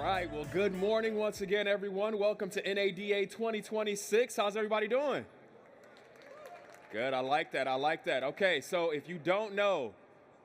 right, well, good morning once again, everyone. Welcome to NADA 2026. How's everybody doing? Good, I like that, I like that. Okay, so if you don't know,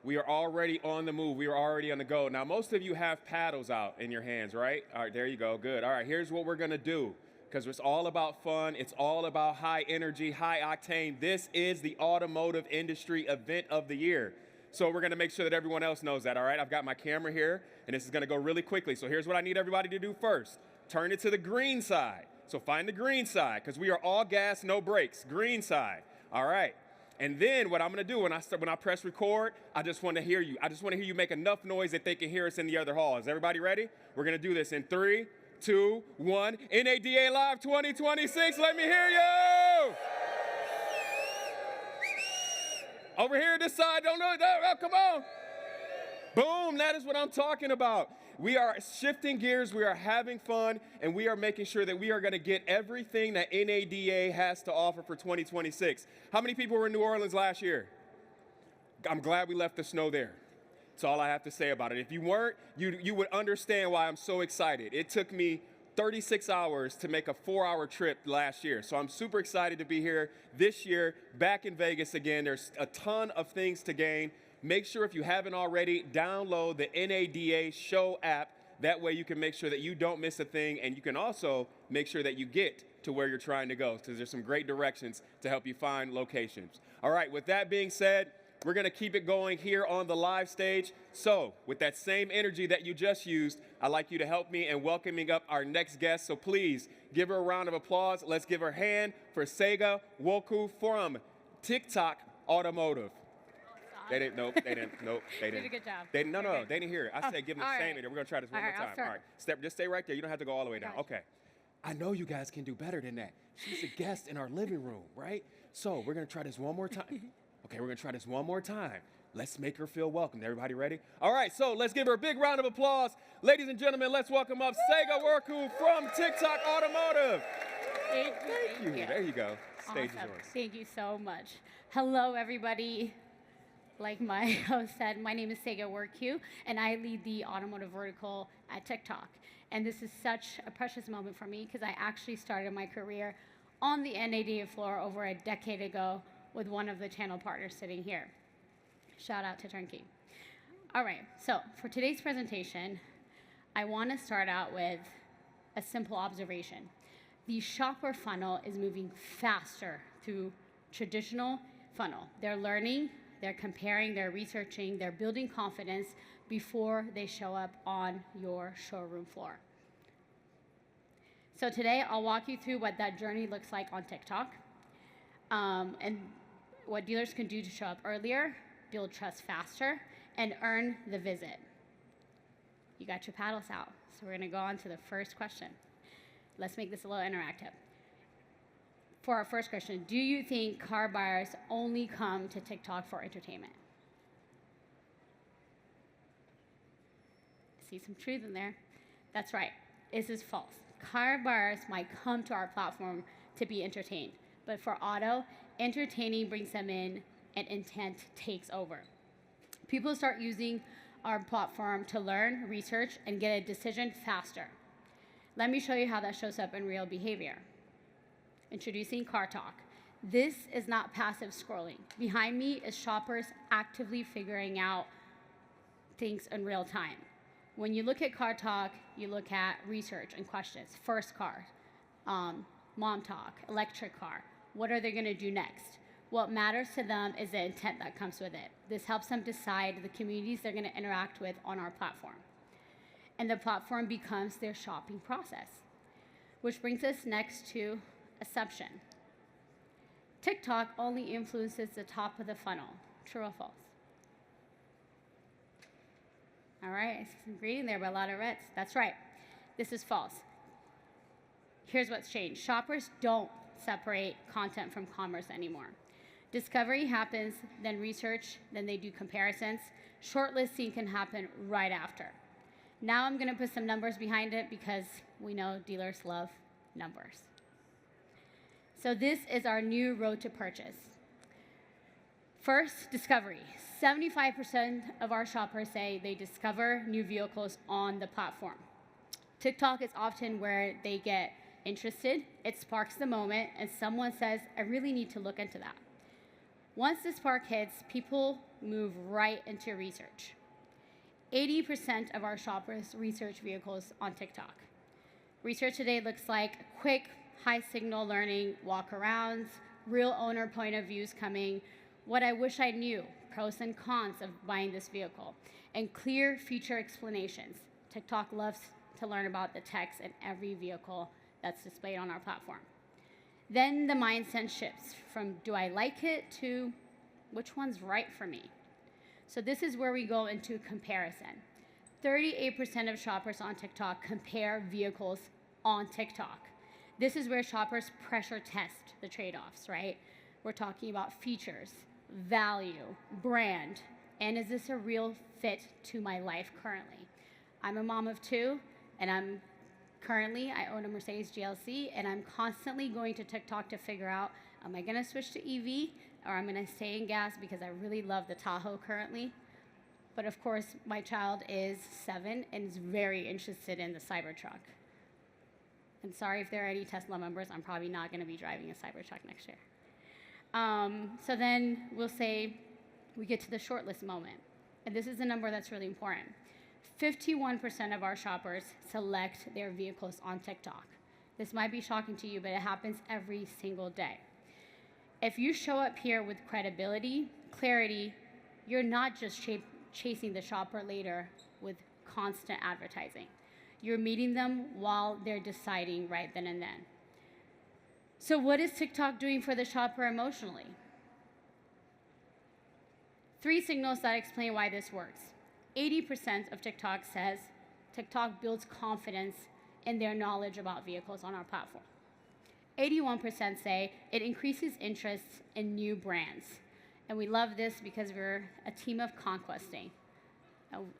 we are already on the move. We are already on the go. Now, most of you have paddles out in your hands, right? All right, there you go, good. All right, here's what we're gonna do, because it's all about fun. It's all about high energy, high octane. This is the automotive industry event of the year. So we're gonna make sure that everyone else knows that, all right? I've got my camera here, and this is gonna go really quickly. So here's what I need everybody to do first. Turn it to the green side. So find the green side, because we are all gas, no brakes. Green side, all right. And then what I'm gonna do when I press record, I just wanna hear you. I just wanna hear you make enough noise that they can hear us in the other hall. Is everybody ready? We're gonna do this in 3, 2, 1. NADA Live 2026, let me hear you! Over here, this side, don't know that. Oh, come on. Boom, that is what I'm talking about. We are shifting gears, we are having fun, and we are making sure that we are going to get everything that NADA has to offer for 2026. How many people were in New Orleans last year? I'm glad we left the snow there. That's all I have to say about it. If you weren't, you would understand why I'm so excited. It took me 36 hours to make a 4-hour trip last year. So I'm super excited to be here this year, back in Vegas again. There's a ton of things to gain. Make sure if you haven't already, download the NADA Show app. That way you can make sure that you don't miss a thing, and you can also make sure that you get to where you're trying to go, because there's some great directions to help you find locations. All right, with that being said, we're gonna keep it going here on the live stage. So with that same energy that you just used, I'd like you to help me in welcoming up our next guest. So please give her a round of applause. Let's give her a hand for Sega Woku from TikTok Automotive. They didn't, nope, they didn't. Did a good job. They didn't hear it. I said give them the same. right. We're gonna try this one more time. All right, just stay right there. You don't have to go all the way down. Gotcha. Okay. I know you guys can do better than that. She's a guest in our living room, right? So we're gonna try this one more time. Okay, we're gonna try this one more time. Let's make her feel welcome. Everybody ready? All right, so let's give her a big round of applause. Ladies and gentlemen, let's welcome up Sega Woku from TikTok Automotive. Thank you. There you go. Stage is Awesome. yours. Thank you so much. Hello, everybody. Like my host said, my name is Sega Woku, and I lead the automotive vertical at TikTok. And this is such a precious moment for me because I actually started my career on the NADA floor over a decade ago with one of the channel partners sitting here. Shout out to Turnkey. All right, so for today's presentation, I want to start out with a simple observation. The shopper funnel is moving faster through traditional funnel. They're learning, they're comparing, they're researching, they're building confidence before they show up on your showroom floor. So today, I'll walk you through what that journey looks like on TikTok, and what dealers can do to show up earlier, build trust faster, and earn the visit. You got your paddles out, so we're gonna go on to the first question. Let's make this a little interactive. For our first question, do you think car buyers only come to TikTok for entertainment? See some truth in there. That's right, this is false. Car buyers might come to our platform to be entertained, but for auto, entertaining brings them in and intent takes over. People start using our platform to learn, research, and get a decision faster. Let me show you how that shows up in real behavior. Introducing Car Talk. This is not passive scrolling. Behind me is shoppers actively figuring out things in real time. When you look at Car Talk, you look at research and questions. First car, mom talk, electric car. What are they gonna do next? What matters to them is the intent that comes with it. This helps them decide the communities they're gonna interact with on our platform. And the platform becomes their shopping process. Which brings us next to assumption. TikTok only influences the top of the funnel. True or false? All right, I see some green there, but a lot of reds. That's right. This is false. Here's what's changed. Shoppers don't separate content from commerce anymore. Discovery happens, then research, then they do comparisons. Shortlisting can happen right after. Now I'm gonna put some numbers behind it because we know dealers love numbers. So this is our new road to purchase. First, discovery. 75% of our shoppers say they discover new vehicles on the platform. TikTok is often where they get interested, it sparks the moment, and someone says, I really need to look into that. Once the spark hits, people move right into research. 80% of our shoppers research vehicles on TikTok. Research today looks like quick, high signal learning, walk-arounds, real owner point of views coming, what I wish I knew, pros and cons of buying this vehicle, and clear feature explanations. TikTok loves to learn about the techs in every vehicle that's displayed on our platform. Then the mindset shifts from do I like it to which one's right for me. So this is where we go into comparison. 38% of shoppers on TikTok compare vehicles on TikTok. This is where shoppers pressure test the trade-offs, right? We're talking about features, value, brand, and is this a real fit to my life currently? I'm a mom of two, and I own a Mercedes GLC, and I'm constantly going to TikTok to figure out, am I gonna switch to EV, or I'm gonna stay in gas because I really love the Tahoe currently. But of course, my child is 7 and is very interested in the Cybertruck. And sorry if there are any Tesla members, I'm probably not gonna be driving a Cybertruck next year. So then we'll say we get to the shortlist moment. And this is a number that's really important. 51% of our shoppers select their vehicles on TikTok. This might be shocking to you, but it happens every single day. If you show up here with credibility, clarity, you're not just chasing the shopper later with constant advertising. You're meeting them while they're deciding right then and then. So what is TikTok doing for the shopper emotionally? 3 signals that explain why this works. 80% of TikTok says TikTok builds confidence in their knowledge about vehicles on our platform. 81% say it increases interest in new brands. And we love this because we're a team of conquesting.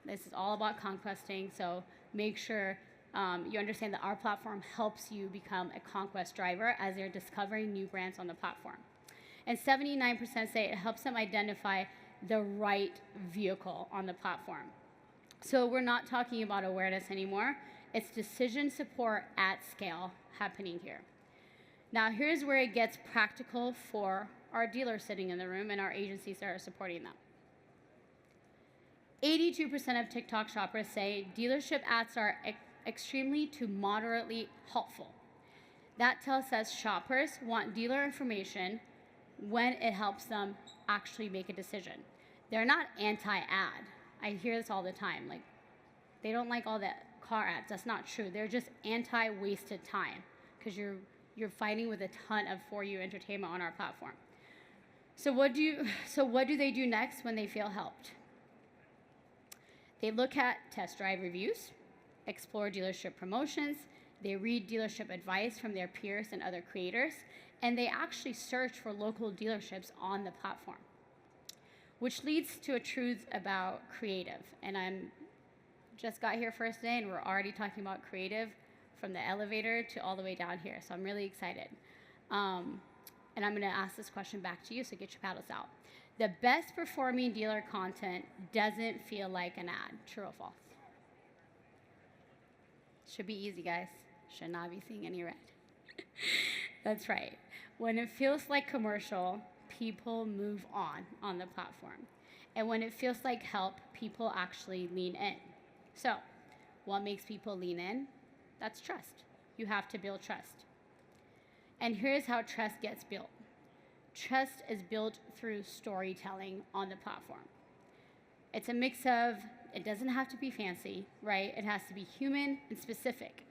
This is all about conquesting, so make sure you understand that our platform helps you become a conquest driver as they're discovering new brands on the platform. And 79% say it helps them identify the right vehicle on the platform. So we're not talking about awareness anymore. It's decision support at scale happening here. Now, here's where it gets practical for our dealers sitting in the room and our agencies that are supporting them. 82% of TikTok shoppers say dealership ads are extremely to moderately helpful. That tells us shoppers want dealer information when it helps them actually make a decision. They're not anti-ad. I hear this all the time. Like, they don't like all the car ads. That's not true. They're just anti-wasted time because you're fighting with a ton of For You entertainment on our platform. So what do they do next when they feel helped? They look at test drive reviews, explore dealership promotions, they read dealership advice from their peers and other creators, and they actually search for local dealerships on the platform. Which leads to a truth about creative. And I'm just got here first day and we're already talking about creative from the elevator to all the way down here. So I'm really excited. And I'm gonna ask this question back to you, so get your paddles out. The best performing dealer content doesn't feel like an ad. True or false? Should be easy, guys. Should not be seeing any red. That's right. When it feels like commercial, people move on the platform. And when it feels like help, people actually lean in. So, what makes people lean in? That's trust. You have to build trust. And here's how trust gets built. Trust is built through storytelling on the platform. It's a mix of, it doesn't have to be fancy, right? It has to be human and specific.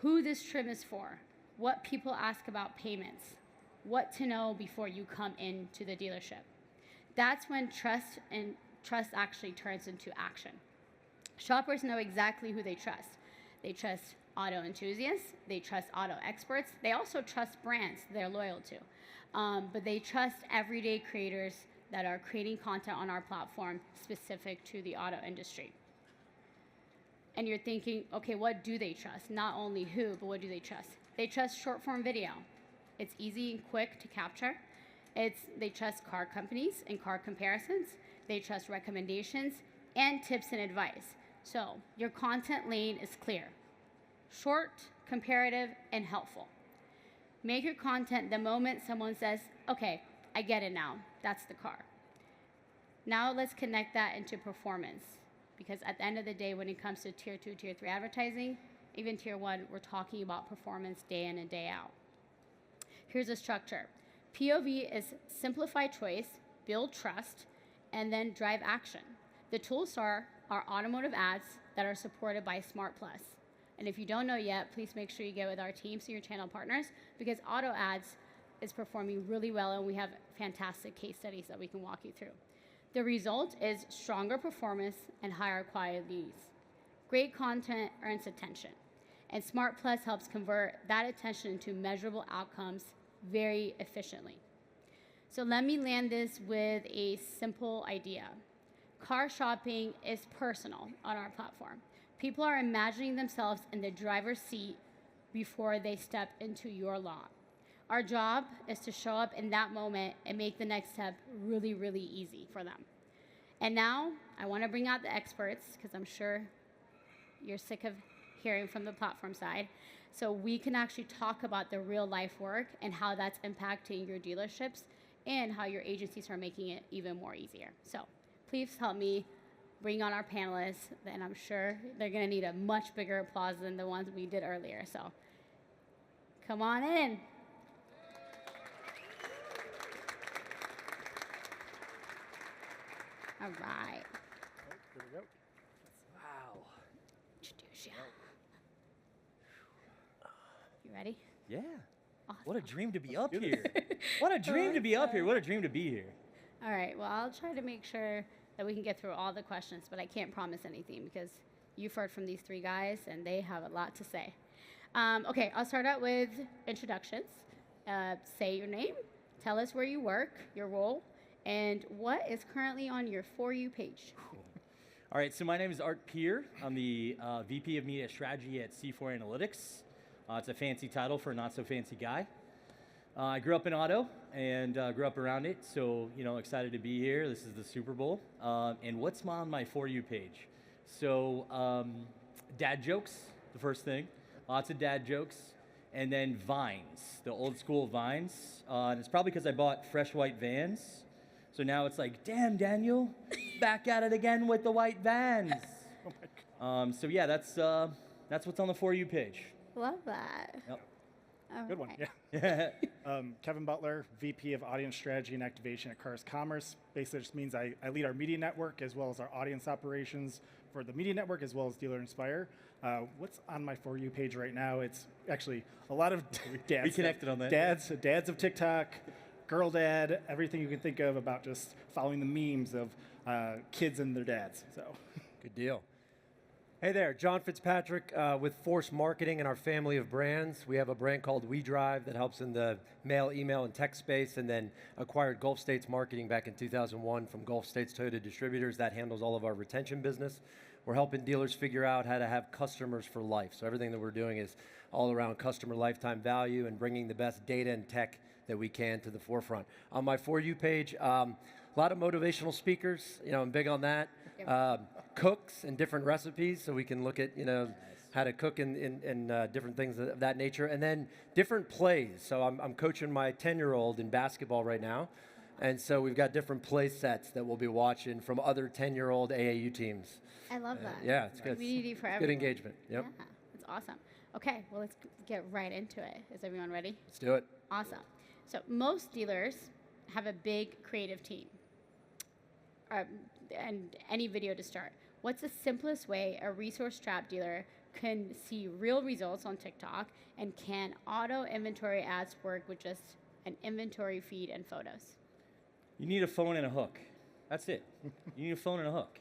Who this trim is for, what people ask about payments, what to know before you come into the dealership. That's when trust actually turns into action. Shoppers know exactly who they trust. They trust auto enthusiasts, they trust auto experts, they also trust brands they're loyal to. But they trust everyday creators that are creating content on our platform specific to the auto industry. And you're thinking, okay, what do they trust? Not only who, but what do they trust? They trust short form video. It's easy and quick to capture. They trust car companies and car comparisons. They trust recommendations and tips and advice. So your content lane is clear. short, comparative, and helpful. Make your content the moment someone says, okay, I get it now, that's the car. Now let's connect that into performance, because at the end of the day, when it comes to tier 2, tier 3 advertising, even tier 1, we're talking about performance day in and day out. Here's a structure. POV is simplify choice, build trust, and then drive action. The tools are our automotive ads that are supported by Smart Plus. And if you don't know yet, please make sure you get with our teams and your channel partners, because auto ads is performing really well, and we have fantastic case studies that we can walk you through. The result is stronger performance and higher quality leads. Great content earns attention, and Smart Plus helps convert that attention into measurable outcomes very efficiently. So let me land this with a simple idea. Car shopping is personal on our platform. People are imagining themselves in the driver's seat before they step into your lot. Our job is to show up in that moment and make the next step really, really easy for them. And now I want to bring out the experts, because I'm sure you're sick of hearing from the platform side. So we can actually talk about the real life work and how that's impacting your dealerships and how your agencies are making it even more easier. So please help me bring on our panelists, and I'm sure they're going to need a much bigger applause than the ones we did earlier. So come on in. All right. There we go. Wow. Introduce you. You ready? Yeah. Awesome. What a dream to be up here. What a dream to be up here. What a dream to be here. All right. Well, I'll try to make sure that we can get through all the questions, but I can't promise anything because you've heard from these three guys and they have a lot to say. Okay, I'll start out with introductions. Say your name, tell us where you work, your role, and what is currently on your For You page. All right, so my name is Art Peer. I'm the VP of Media Strategy at C4 Analytics. It's a fancy title for a not so fancy guy. I grew up in auto and grew up around it, so excited to be here. This is the Super Bowl. And what's on my For You page? So dad jokes, the first thing. Lots of dad jokes. And then Vines, the old school Vines. And it's probably because I bought fresh white Vans. So now it's like, damn, Daniel, back at it again with the white Vans. Oh my God. So yeah, that's what's on the For You page. Love that. Yep. All Good one. right. Yeah. Kevin Butler, VP of Audience Strategy and Activation at Cars Commerce. Basically, just means I lead our media network as well as our audience operations for the media network as well as Dealer Inspire. What's on my For You page right now? It's actually a lot of dads. We connected on that. Dads of TikTok, girl dad, everything you can think of about just following the memes of kids and their dads. So. Good deal. Hey there, John Fitzpatrick with Force Marketing and our family of brands. We have a brand called WeDrive that helps in the mail, email, and text space, and then acquired Gulf States Marketing back in 2001 from Gulf States Toyota Distributors. That handles all of our retention business. We're helping dealers figure out how to have customers for life. So everything that we're doing is all around customer lifetime value and bringing the best data and tech that we can to the forefront. On my For You page, a lot of motivational speakers. I'm big on that. Cooks and different recipes, so we can look at how to cook in different things of that nature, and then different plays. So I'm coaching my 10-year-old in basketball right now, and so we've got different play sets that we'll be watching from other 10-year-old AAU teams. I love that. Yeah, it's good. Community for Good everyone. engagement. Yep. Yeah, that's awesome. Okay, well, let's get right into it. Is everyone ready? Let's do it. Awesome. So most dealers have a big creative team and any video to start. What's the simplest way a resource-strapped dealer can see real results on TikTok, and can auto inventory ads work with just an inventory feed and photos? You need a phone and a hook. That's it. You need a phone and a hook.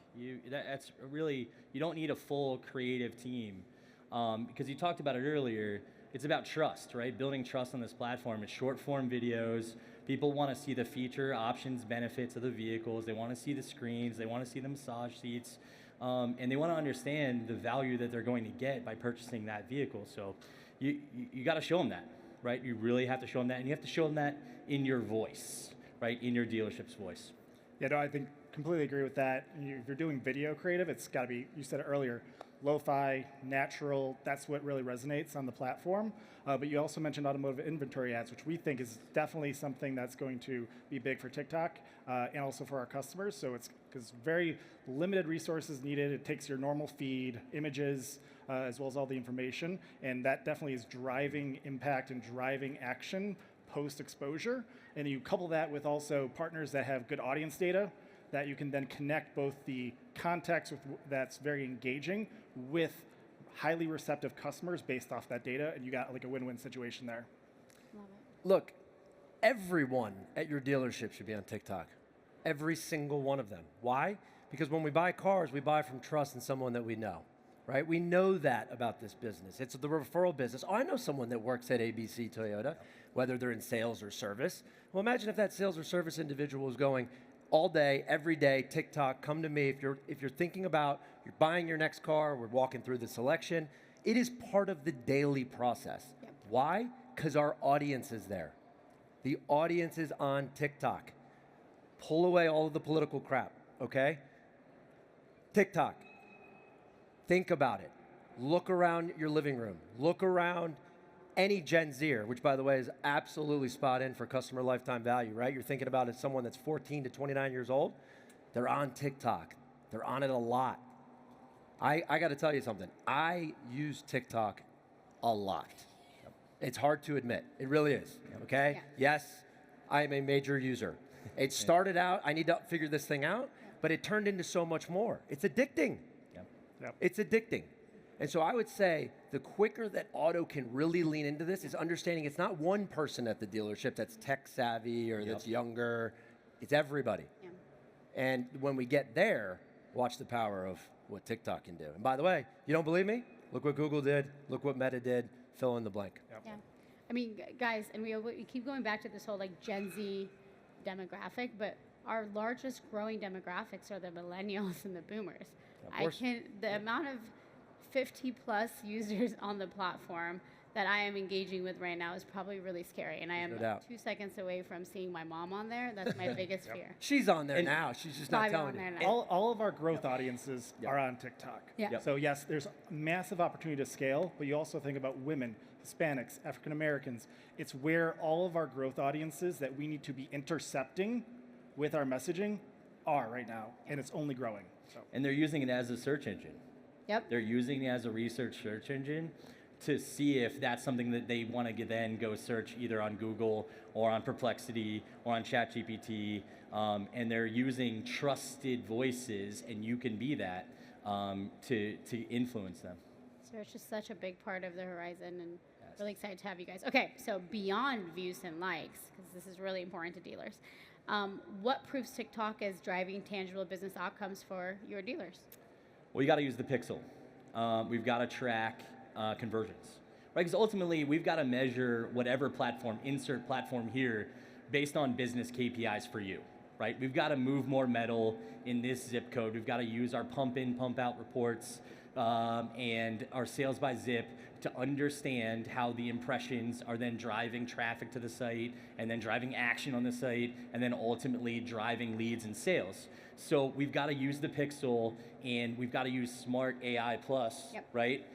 That's really, you don't need a full creative team. Because you talked about it earlier, it's about trust, right? Building trust on this platform. It's short form videos. People want to see the feature, options, benefits of the vehicles. They want to see the screens. They want to see the massage seats. And they want to understand the value that they're going to get by purchasing that vehicle. So you got to show them that, right? You really have to show them that. And you have to show them that in your voice, right? In your dealership's voice. Yeah, no, I think completely agree with that. If you're doing video creative, it's got to be, you said it earlier, lo-fi, natural. That's what really resonates on the platform. But you also mentioned automotive inventory ads, which we think is definitely something that's going to be big for TikTok and also for our customers. So it's because very limited resources needed. It takes your normal feed, images, as well as all the information, and that definitely is driving impact and driving action post-exposure. And you couple that with also partners that have good audience data that you can then connect both the context that's very engaging with highly receptive customers based off that data, and you got like a win-win situation there. Love it. Look, everyone at your dealership should be on TikTok. Every single one of them. Why? Because when we buy cars, we buy from trust in someone that we know, right? We know that about this business. It's the referral business. Oh, I know someone that works at ABC Toyota, whether they're in sales or service. Well, imagine if that sales or service individual was going all day, every day, TikTok, come to me. If you're thinking about you're buying your next car, we're walking through the selection. It is part of the daily process. Yep. Why? Because our audience is there. The audience is on TikTok. Pull away all of the political crap, okay? TikTok. Think about it. Look around your living room. Look around any Gen Zer, which by the way is absolutely spot in for customer lifetime value, right? You're thinking about it as someone that's 14 to 29 years old. They're on TikTok. They're on it a lot. I got to tell you something. I use TikTok a lot. It's hard to admit. It really is, okay? Yeah. Yes, I am a major user. It started out, I need to figure this thing out, but it turned into so much more. It's addicting. Yep. It's addicting. And so I would say the quicker that auto can really lean into this is understanding it's not one person at the dealership that's tech savvy or that's younger. It's everybody. Yeah. And when we get there, watch the power of what TikTok can do. And by the way, you don't believe me? Look what Google did. Look what Meta did. Fill in the blank. Yeah. I mean, guys, and we keep going back to this whole like Gen Z demographic, but our largest growing demographics are the millennials and the boomers. The amount of 50 plus users on the platform that I am engaging with right now is probably really scary. And I am no doubt. 2 seconds away from seeing my mom on there. That's my biggest fear. She's on there now. She's just not Probably telling on you. there now. All of our growth audiences are on TikTok. Yeah. Yep. So yes, there's massive opportunity to scale, but you also think about women, Hispanics, African Americans. It's where all of our growth audiences that we need to be intercepting with our messaging are right now, and it's only growing. So. And they're using it as a search engine. Yep. They're using it as a research search engine to see if that's something that they want to then go search either on Google or on Perplexity or on ChatGPT. And they're using trusted voices, and you can be that to influence them. So it's just such a big part of the horizon, and really excited to have you guys. Okay, so beyond views and likes, because this is really important to dealers, what proves TikTok is driving tangible business outcomes for your dealers? Well, you got to use the pixel. We've got to track conversions, right? Because ultimately, we've got to measure whatever platform, insert platform here, based on business KPIs for you, right? We've got to move more metal in this zip code. We've got to use our pump in, pump out reports and our sales by zip to understand how the impressions are then driving traffic to the site and then driving action on the site and then ultimately driving leads and sales. So we've got to use the pixel, and we've got to use smart AI plus, right,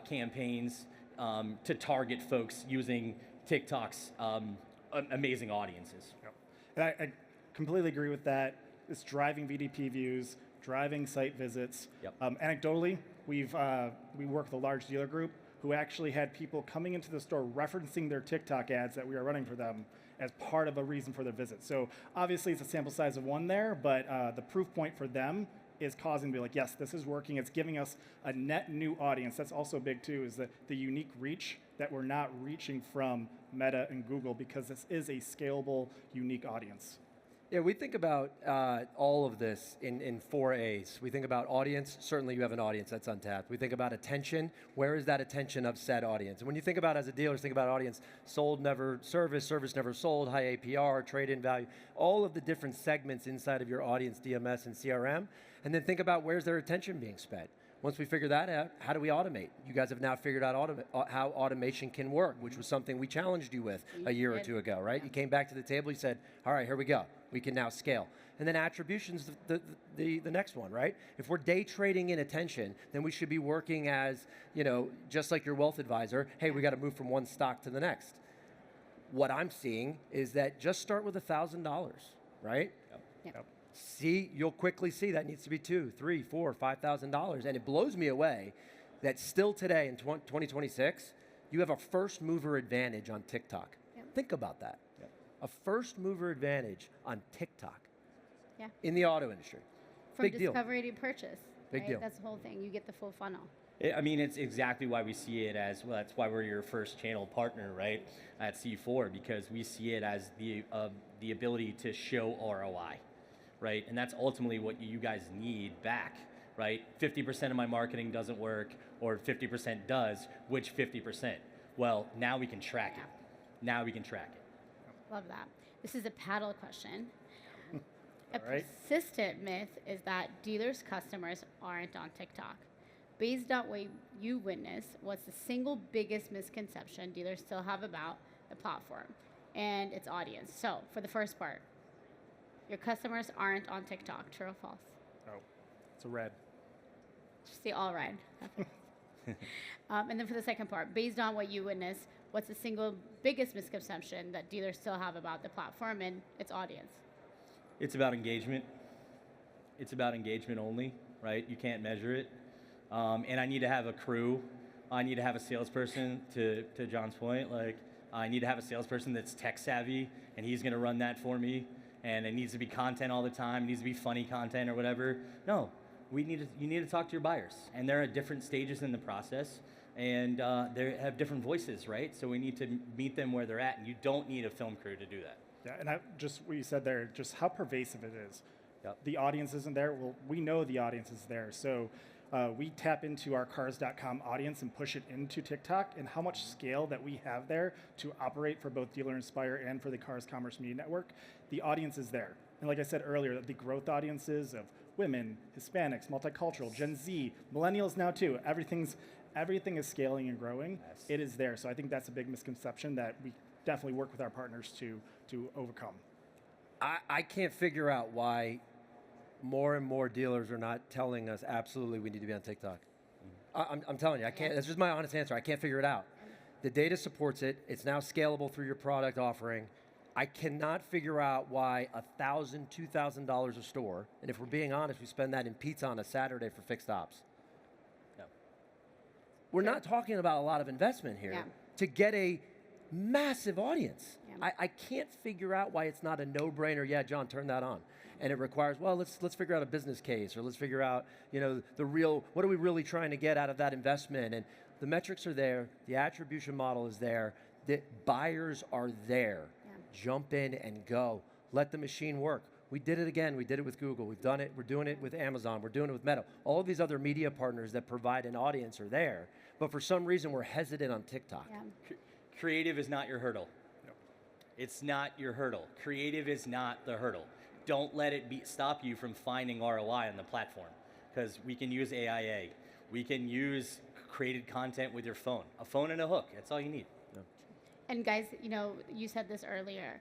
campaigns to target folks using TikTok's amazing audiences. Yep. And I completely agree with that. It's driving VDP views, driving site visits. Yep. Anecdotally, we work with a large dealer group who actually had people coming into the store referencing their TikTok ads that we are running for them as part of a reason for their visit. So obviously it's a sample size of one there, but the proof point for them is causing to be like, yes, this is working. It's giving us a net new audience. That's also big too, is the unique reach that we're not reaching from Meta and Google, because this is a scalable, unique audience. Yeah, we think about all of this in 4 A's. We think about audience. Certainly you have an audience that's untapped. We think about attention. Where is that attention of said audience? And when you think about, as a dealer, think about audience, sold, never service, service, never sold, high APR, trade-in value, all of the different segments inside of your audience, DMS and CRM. And then think about where's their attention being spent. Once we figure that out, how do we automate? You guys have now figured out how automation can work, which was something we challenged you with a year or did. two ago, right? You came back to the table, you said, all right, here we go. We can now scale. And then attribution's the next one, right? If we're day trading in attention, then we should be working as, just like your wealth advisor, hey, we got to move from one stock to the next. What I'm seeing is that just start with $1,000, right? Yep. See, you'll quickly see that needs to be $2,000, $3,000, $4,000, $5,000, and it blows me away that still today in 2026, you have a first mover advantage on TikTok. Yep. Think about that. Yep. A first mover advantage on TikTok Yeah. in the auto industry. From Big deal. discovery to purchase. Big right? deal. That's the whole thing. You get the full funnel. I mean, it's exactly why we see it as, well, that's why we're your first channel partner, right, at C4, because we see it as the ability to show ROI, right? And that's ultimately what you guys need back, right? 50% of my marketing doesn't work, or 50% does. Which 50%? Well, now we can track it. Now we can track it. Love that. This is a paddle question. A All right. persistent myth is that dealers' customers aren't on TikTok. Based on what you witness, what's the single biggest misconception dealers still have about the platform and its audience? So, for the first part, your customers aren't on TikTok. True or false? Oh, it's a red. Just say all right. And then for the second part, based on what you witness, what's the single biggest misconception that dealers still have about the platform and its audience? It's about engagement. It's about engagement only, right? You can't measure it. And I need to have a crew. I need to have a salesperson, to John's point. Like, I need to have a salesperson that's tech savvy, and he's going to run that for me. And it needs to be content all the time. It needs to be funny content or whatever. No, you need to talk to your buyers. And they're at different stages in the process. And they have different voices, right? So we need to meet them where they're at. And you don't need a film crew to do that. Yeah, and just what you said there, just how pervasive it is. Yep. The audience isn't there. Well, we know the audience is there. So we tap into our Cars.com audience and push it into TikTok, and how much scale that we have there to operate for both Dealer Inspire and for the Cars Commerce Media Network. The audience is there. And like I said earlier, the growth audiences of women, Hispanics, multicultural, Gen Z, millennials now too. Everything is scaling and growing. Yes. It is there. So I think that's a big misconception that we definitely work with our partners to overcome. I can't figure out why more and more dealers are not telling us absolutely we need to be on TikTok. I'm telling you, I can't. That's just my honest answer. I can't figure it out. The data supports it. It's now scalable through your product offering. I cannot figure out why $1,000, $2,000 a store, and if we're being honest, we spend that in pizza on a Saturday for fixed ops. No. We're not talking about a lot of investment here Yeah. to get a massive audience. Yeah. I can't figure out why it's not a no-brainer. Yeah, John, turn that on. And it requires, well, let's figure out a business case, or let's figure out, the real, what are we really trying to get out of that investment? And the metrics are there, the attribution model is there, the buyers are there. Yeah. Jump in and go. Let the machine work. We did it again. We did it with Google. We've done it. We're doing it with Amazon. We're doing it with Meta. All of these other media partners that provide an audience are there. But for some reason, we're hesitant on TikTok. Yeah. Creative is not your hurdle. It's not your hurdle. Creative is not the hurdle. Don't let it stop you from finding ROI on the platform, because we can use AIA. We can use created content with your phone. A phone and a hook. That's all you need. And guys, you said this earlier.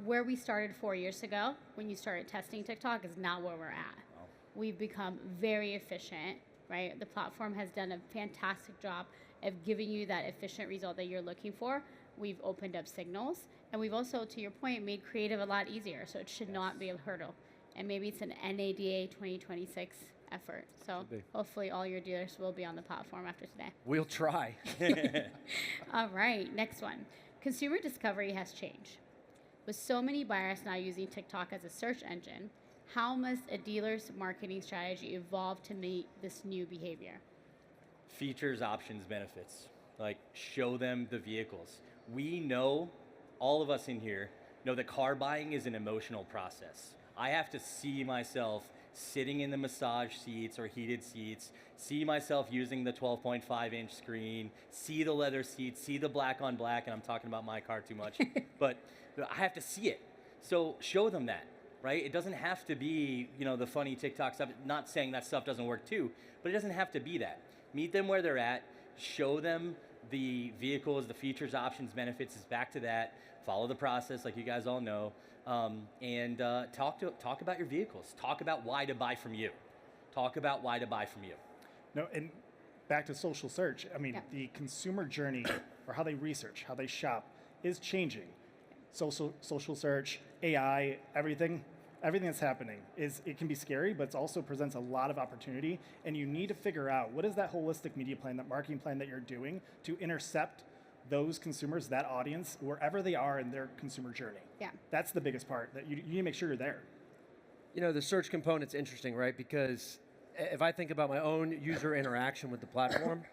Where we started 4 years ago, when you started testing TikTok, is not where we're at. Oh. We've become very efficient, right? The platform has done a fantastic job of giving you that efficient result that you're looking for. We've opened up signals, and we've also, to your point, made creative a lot easier. So it should not be a hurdle. And maybe it's an NADA 2026 effort. So Should be. hopefully all your dealers will be on the platform after today. We'll try. All right, next one. Consumer discovery has changed. With so many buyers now using TikTok as a search engine, how must a dealer's marketing strategy evolve to meet this new behavior? Features, options, benefits. Like, show them the vehicles. We know, all of us in here, know that car buying is an emotional process. I have to see myself sitting in the massage seats or heated seats, see myself using the 12.5-inch screen, see the leather seats, see the black on black, and I'm talking about my car too much, but I have to see it. So show them that. right? It doesn't have to be, the funny TikTok stuff. Not saying that stuff doesn't work too, but it doesn't have to be that. Meet them where they're at, show them the vehicles, the features, options, benefits. Is back to that. Follow the process, like you guys all know, and talk about your vehicles. Talk about why to buy from you. Talk about why to buy from you. No, and back to social search. I mean, Yeah. the consumer journey or how they research, how they shop is changing. Social search, AI, everything that's happening it can be scary, but it also presents a lot of opportunity. And you need to figure out what is that holistic media plan, that marketing plan that you're doing to intercept those consumers, that audience, wherever they are in their consumer journey. Yeah. That's the biggest part. That you need to make sure you're there. The search component's interesting, right? Because if I think about my own user interaction with the platform,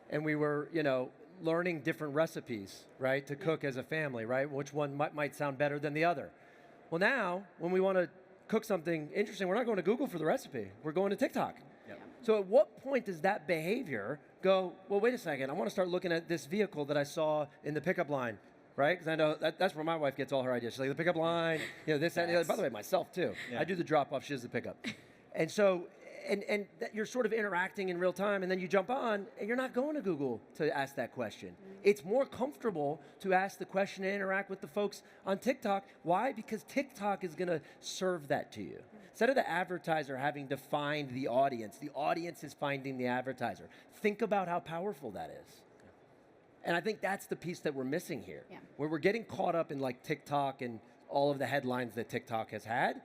and we were, learning different recipes, right, to cook as a family, right? Which one might sound better than the other. Well, now, when we want to cook something interesting, we're not going to Google for the recipe. We're going to TikTok. Yep. So at what point does that behavior go, well, wait a second, I want to start looking at this vehicle that I saw in the pickup line, right? Because I know that's where my wife gets all her ideas. She's like, the pickup line, this, that, and the other. By the way, myself too. Yeah. I do the drop off, she does the pickup. And so, and that you're sort of interacting in real time, and then you jump on, and you're not going to Google to ask that question. It's more comfortable to ask the question and interact with the folks on TikTok. Why? Because TikTok is going to serve that to you. Instead of the advertiser having to find the audience is finding the advertiser. Think about how powerful that is. And I think that's the piece that we're missing here, where we're getting caught up in like TikTok and all of the headlines that TikTok has had,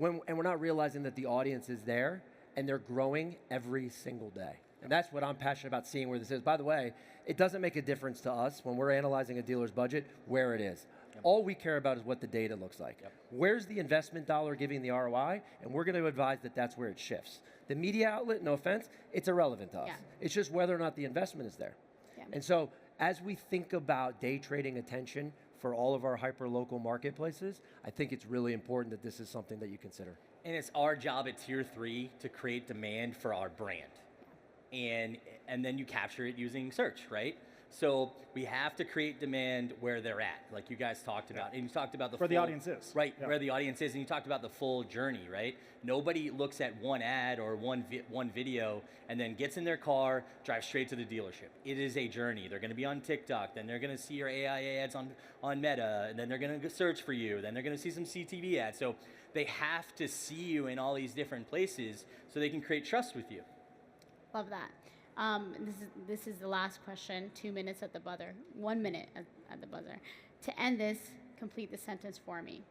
and we're not realizing that the audience is there and they're growing every single day. And that's what I'm passionate about seeing where this is. By the way, it doesn't make a difference to us when we're analyzing a dealer's budget where it is. All we care about is what the data looks like. Where's the investment dollar giving the ROI? And we're going to advise that that's where it shifts. The media outlet, no offense, it's irrelevant to us. It's just whether or not the investment is there. And so as we think about day trading attention for all of our hyper-local marketplaces, I think it's really important that this is something that you consider. And it's our job at Tier 3 to create demand for our brand. And then you capture it using search, right? So we have to create demand where they're at, like you guys talked about. And you talked about Where the audience is. Right, where the audience is. And you talked about the full journey, right? Nobody looks at one ad or one video and then gets in their car, drives straight to the dealership. It is a journey. They're going to be on TikTok, then they're going to see your AI ads on Meta, and then they're going to search for you, then they're going to see some CTV ads. So they have to see you in all these different places so they can create trust with you. Love that. This is the last question. 2 minutes at the buzzer. 1 minute at the buzzer. To end this, complete the sentence for me.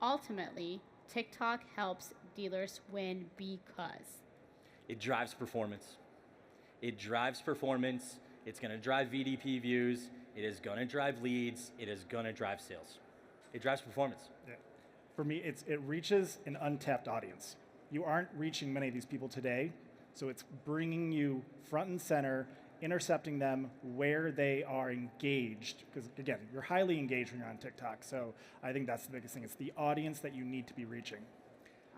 Ultimately, TikTok helps dealers win because it drives performance. It drives performance. It's going to drive VDP views. It is going to drive leads. It is going to drive sales. It drives performance. Yeah. For me, it reaches an untapped audience. You aren't reaching many of these people today, so it's bringing you front and center, intercepting them where they are engaged. Because again, you're highly engaged when you're on TikTok. So I think that's the biggest thing. It's the audience that you need to be reaching.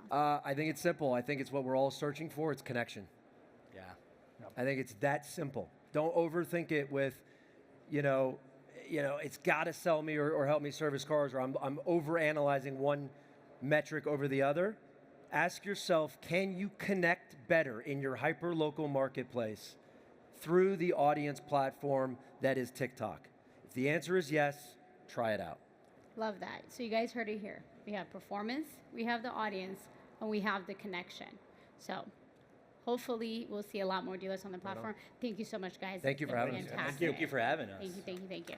I think it's simple. I think it's what we're all searching for. It's connection. Yeah. I think it's that simple. Don't overthink it with, it's got to sell me or help me service cars, or I'm overanalyzing one metric over the other. Ask yourself, can you connect better in your hyper-local marketplace through the audience platform that is TikTok? If the answer is yes, try it out. love that. So you guys heard it here. We have performance, we have the audience, and we have the connection. So hopefully we'll see a lot more dealers on the platform. Thank you so much, guys. Thank you for having us. Fantastic. Thank you for having us. Thank you.